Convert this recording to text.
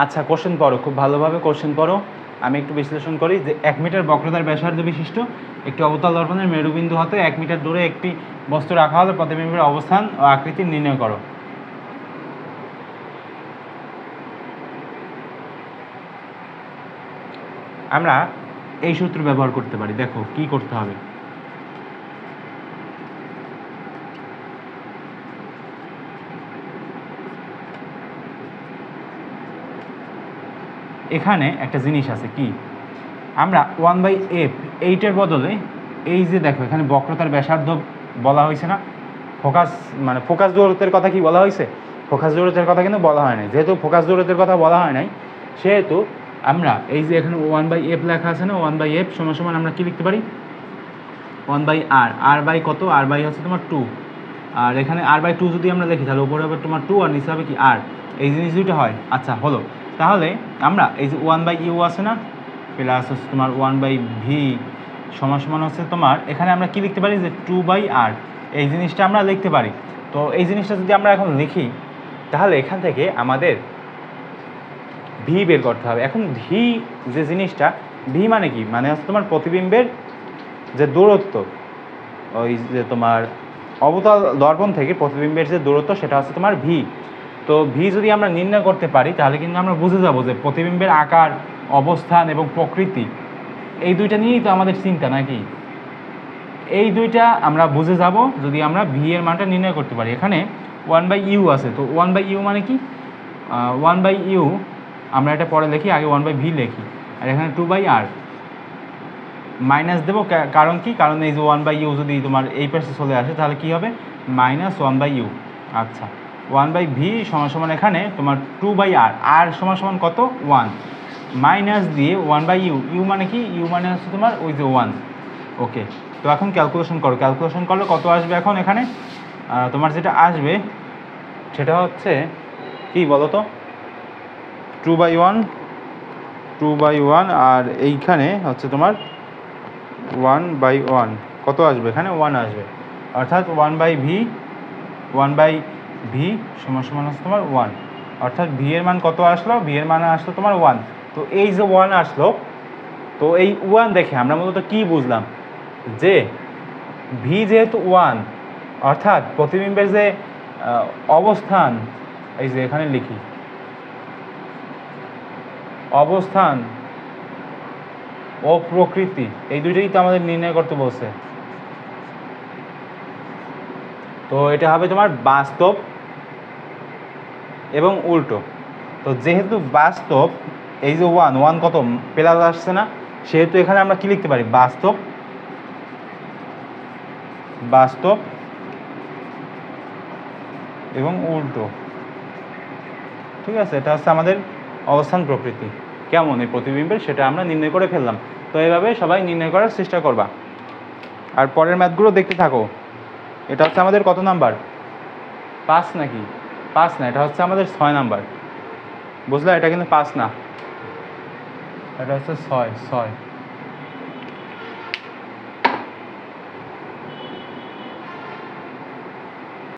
আচ্ছা কোশ্চেন পড়ো, খুব ভালোভাবে কোশ্চেন পড়ো। আমি একটু বিশ্লেষণ করি যে 1 মিটার বক্রতার ব্যাসার্ধ বিশিষ্ট একটি অবতল দর্পণের মেরুবিন্দু হতে 1 মিটার দূরে একটি বস্তু রাখা হলে প্রতিবিম্বের অবস্থান ও আকৃতি নির্ণয় করো। আমরা এই সূত্র ব্যবহার করতে পারি। দেখো কি করতে হবে। এখানে একটা জিনিস আছে কি, আমরা 1/f এইটের বদলে এই যে দেখো এখানে বক্রতার ব্যাসার্ধ বলা হয়েছে না, ফোকাস দূরত্বের কথা কি বলা হয়েছে? ফোকাস দূরত্বের কথা কিন্তু বলা হয় নাই। যেহেতু ফোকাস দূরত্বের কথা বলা হয় নাই, সেহেতু আমরা এই যে এখানে 1/f লেখা আছে না, 1/f সমান আমরা কি লিখতে পারি? 1/r। আর বাই কত? আর বাই হচ্ছে তোমার 2। আর এখানে r/2 যদি আমরা লিখি তাহলে উপরে হবে তোমার 2 আর নিচে হবে কি r। এই জিনিস দুইটা হয়। আচ্ছা হলো, তাহলে আমরা এই যে 1/u আছে না, প্লাস হচ্ছে তোমার 1/v সমান হচ্ছে তোমার, এখানে আমরা কি লিখতে পারি যে 2/r। এই জিনিসটা আমরা লিখতে পারি। তো এই জিনিসটা যদি আমরা এখন লিখি তাহলে এখান থেকে আমাদের ভি বের করতে হবে। এখন ভি যে জিনিসটা, ভি মানে কি, মানে হচ্ছে তোমার প্রতিবিম্বের যে দূরত্ব, ওই যে তোমার অবতল দর্পণ থেকে প্রতিবিম্বের যে দূরত্ব সেটা হচ্ছে তোমার ভি। তো ভি যদি আমরা নির্ণয় করতে পারি তাহলে কিন্তু আমরা বুঝে যাব যে প্রতিবিম্বের আকার, অবস্থান এবং প্রকৃতি, এই দুইটা নিয়েই তো আমাদের চিন্তা নাকি। এই দুইটা আমরা বুঝে যাব যদি আমরা ভি এর মানটা নির্ণয় করতে পারি। এখানে 1/u আছে, তো 1/u মানে কি, 1/u আমরা এটা পরে লিখি, আগে 1/v লিখি। আর এখানে 2/r মাইনাস দেবো, কারণ কি, কারণ এই যে 1/u যদি তোমার এই পাশে চলে আসে তাহলে কি হবে, -1/u। আচ্ছা 1/v সমান এখানে তোমার 2/r, আর সমান কত, 1, মাইনাস দিয়ে 1/u, ইউ মানে কি, ইউ মানে হচ্ছে তোমার ওই যে 1। ওকে, তো এখন ক্যালকুলেশন করো, ক্যালকুলেশন করলে কত আসবে এখন এখানে তোমার যেটা আসবে সেটা হচ্ছে কি বলো তো, 2/1 আর এইখানে হচ্ছে তোমার 1/1, কত আসবে এখানে, 1 আসবে। অর্থাৎ 1/v সমান হচ্ছে তোমার 1। অর্থাৎ ভি এর মান কত আসলো, ভি এর মান আসলো তোমার 1। তো এই যে 1 আসলো, তো এই 1 দেখে আমরা মূলত কি বুঝলাম, যে ভি যেহেতু 1, অর্থাৎ প্রতিবিম্বের যে অবস্থান, এই যে এখানে লিখি অবস্থান ও প্রকৃতি, এই দুইটাই তো আমাদের নির্ণয় করতে বলছে। তো এটা হবে তোমার বাস্তব এবং উল্টো। তো যেহেতু বাস্তব, এই যে 1 কত প্লাস আসছে না, সেহেতু এখানে আমরা কি লিখতে পারি, বাস্তব এবং উল্টো। ঠিক আছে, এটা হচ্ছে আমাদের অবস্থান প্রকৃতি কেমন এই প্রতিবিম্বের, সেটা আমরা নির্ণয় করে ফেললাম। তো এইভাবে সবাই নির্ণয় করার চেষ্টা করবা, আর পরের ম্যাথগুলো দেখতে থাকো। এটা হচ্ছে আমাদের কত নাম্বার, 5 নাকি, 5 না, এটা হচ্ছে আমাদের 6 নাম্বার, বুঝলা? এটা কিন্তু 5 না, এটা হচ্ছে 6।